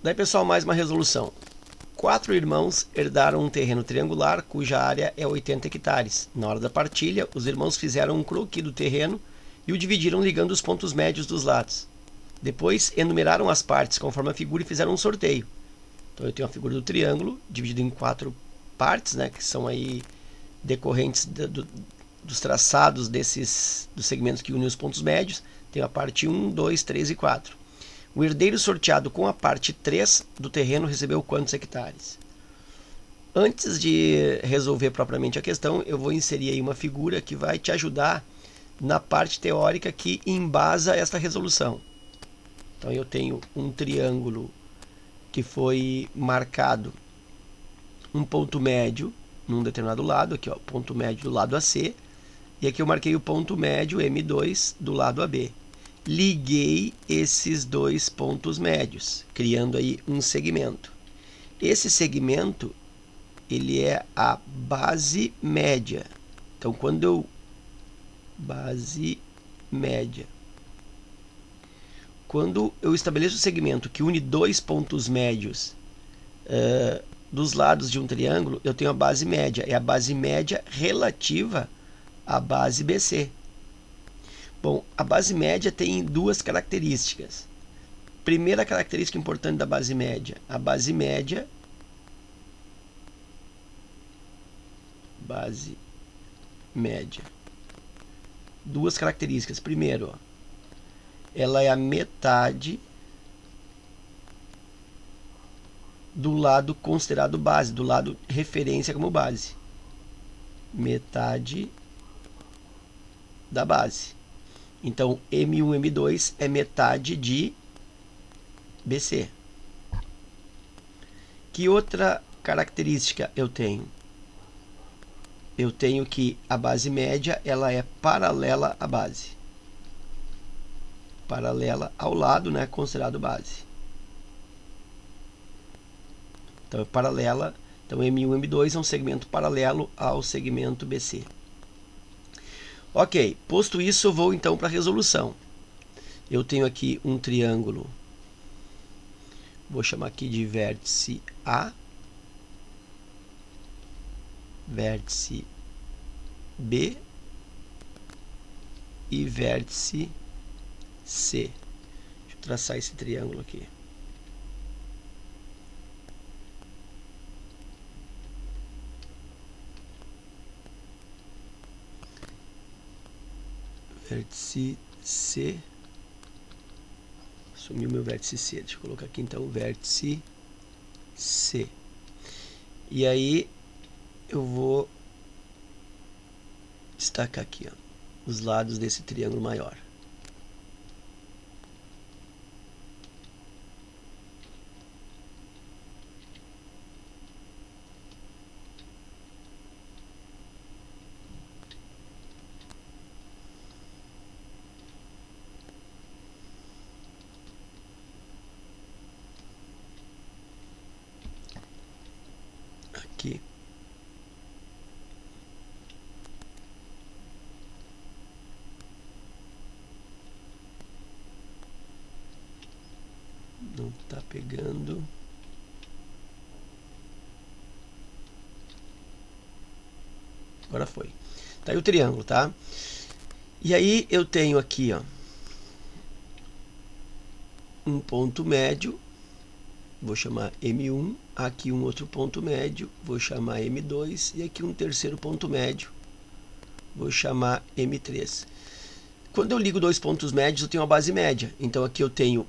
Daí, pessoal, mais uma resolução. 4 irmãos herdaram um terreno triangular cuja área é 80 hectares. Na hora da partilha, os irmãos fizeram um croquis do terreno e o dividiram ligando os pontos médios dos lados. Depois, enumeraram as partes conforme a figura e fizeram um sorteio. Então, eu tenho a figura do triângulo, dividido em 4 partes, né, que são aí decorrentes dos traçados dos segmentos que unem os pontos médios. Tenho a parte 1, 2, 3 e 4. O herdeiro sorteado com a parte 3 do terreno recebeu quantos hectares? Antes de resolver propriamente a questão, eu vou inserir aí uma figura que vai te ajudar na parte teórica que embasa esta resolução. Então, eu tenho um triângulo que foi marcado um ponto médio num determinado lado, aqui ó, ponto médio do lado AC, e aqui eu marquei o ponto médio M2 do lado AB. Liguei esses dois pontos médios, criando aí um segmento. Esse segmento, ele é a base média. Então, quando eu... base média. Quando eu estabeleço o segmento que une dois pontos médios dos lados de um triângulo, eu tenho a base média. É a base média relativa à base BC. Bom, a base média tem 2 características. Primeira característica importante da base média. A base média... base média. 2 características. Primeiro, ó, ela é a metade do lado considerado base, do lado referência como base. Metade da base. Então, M1, M2 é metade de BC. Que outra característica eu tenho? Eu tenho que a base média ela é paralela à base. Paralela ao lado, né, considerado base. Então, é paralela. Então, M1, M2 é um segmento paralelo ao segmento BC. Ok, posto isso, eu vou então para a resolução. Eu tenho aqui um triângulo, vou chamar aqui de vértice A, vértice B e vértice C. Deixa eu traçar esse triângulo aqui. Vértice C. Sumiu meu vértice C. Deixa eu colocar aqui então o vértice C. E aí eu vou destacar aqui, ó, os lados desse triângulo maior. Aqui. Não está pegando. Agora foi. Tá aí o triângulo, tá? E aí eu tenho aqui, ó, um ponto médio, vou chamar M1, aqui um outro ponto médio, vou chamar M2, e aqui um terceiro ponto médio, vou chamar M3. Quando eu ligo dois pontos médios, eu tenho uma base média. Então, aqui eu tenho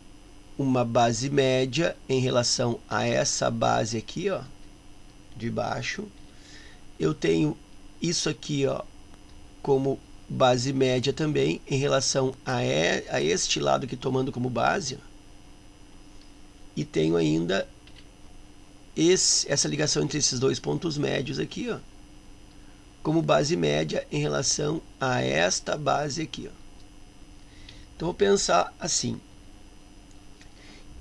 uma base média em relação a essa base aqui, ó, de baixo. Eu tenho isso aqui, ó, como base média também em relação a este lado aqui tomando como base, ó. E tenho ainda essa ligação entre esses dois pontos médios aqui, ó, como base média em relação a esta base aqui, ó. Então, vou pensar assim.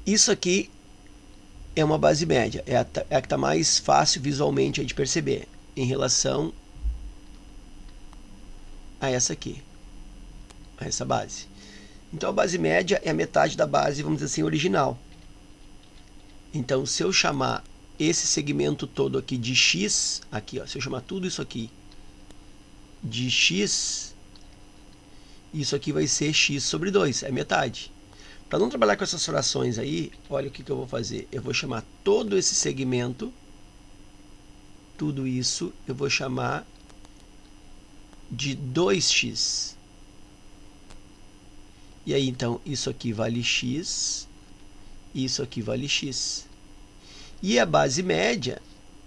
Isso aqui é uma base média, é a que está mais fácil visualmente aí de perceber, em relação a essa aqui, a essa base. Então, a base média é a metade da base, vamos dizer assim, original. Então, se eu chamar esse segmento todo aqui de x, aqui, ó, se eu chamar tudo isso aqui de x, isso aqui vai ser x sobre 2, é metade. Para não trabalhar com essas frações aí, olha o que eu vou fazer. Eu vou chamar todo esse segmento, tudo isso, eu vou chamar de 2x. E aí, então, isso aqui vale x, isso aqui vale x. E a base média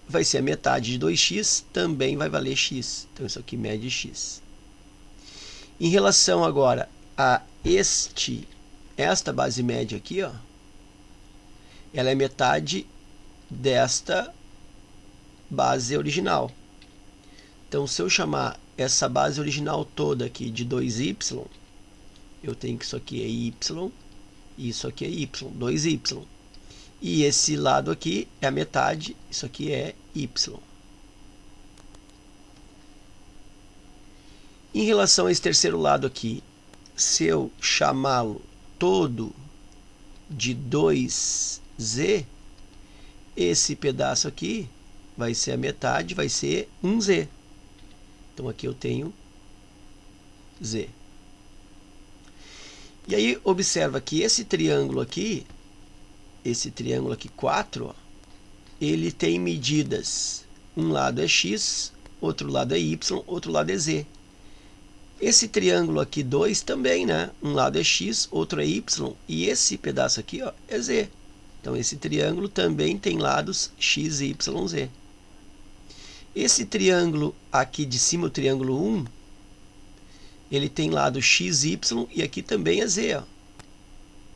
vai ser a metade de 2x, também vai valer x. Então, isso aqui mede x. Em relação agora a esta base média aqui, ó, ela é metade desta base original. Então, se eu chamar essa base original toda aqui de 2y, eu tenho que isso aqui é y, e isso aqui é y, 2y. E esse lado aqui é a metade, isso aqui é y. Em relação a esse terceiro lado aqui, se eu chamá-lo todo de 2z, esse pedaço aqui vai ser a metade, vai ser 1z. Então, aqui eu tenho z. E aí, observa que esse triângulo aqui 4, ó, ele tem medidas. Um lado é x, outro lado é y, outro lado é z. Esse triângulo aqui 2 também, né? Um lado é x, outro é y, e esse pedaço aqui, ó, é z. Então, esse triângulo também tem lados x, y, z. Esse triângulo aqui de cima, o triângulo 1, ele tem lado x, y, e aqui também é z, ó.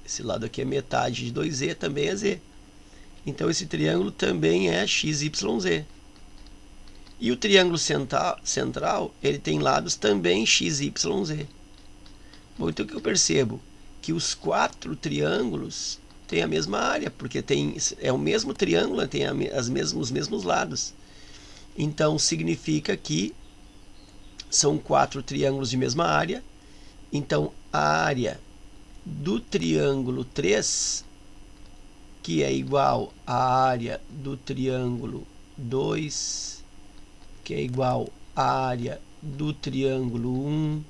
Esse lado aqui é metade de 2z, também é z. Então, esse triângulo também é x, y, z. E o triângulo central, ele tem lados também x, y, z. Bom, então o que eu percebo? Que os 4 triângulos têm a mesma área, porque é o mesmo triângulo, tem os mesmos lados. Então, significa que são 4 triângulos de mesma área. Então, a área do triângulo 3, que é igual à área do triângulo 2, que é igual à área do triângulo 1,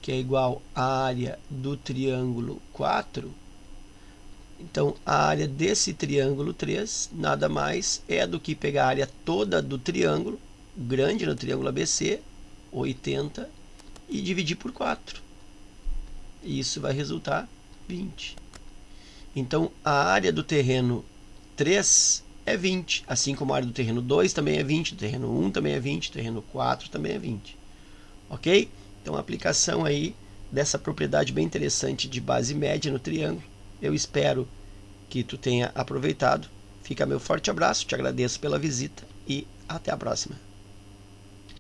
que é igual à área do triângulo 4. Então, a área desse triângulo 3 nada mais é do que pegar a área toda do triângulo, grande no triângulo ABC, 80, e dividir por 4. E isso vai resultar 20. Então, a área do terreno 3 é 20, assim como a área do terreno 2 também é 20, do terreno 1 também é 20, do terreno 4 também é 20. Ok? Então, a aplicação aí dessa propriedade bem interessante de base média no triângulo. Eu espero que tu tenha aproveitado. Fica meu forte abraço, te agradeço pela visita e até a próxima.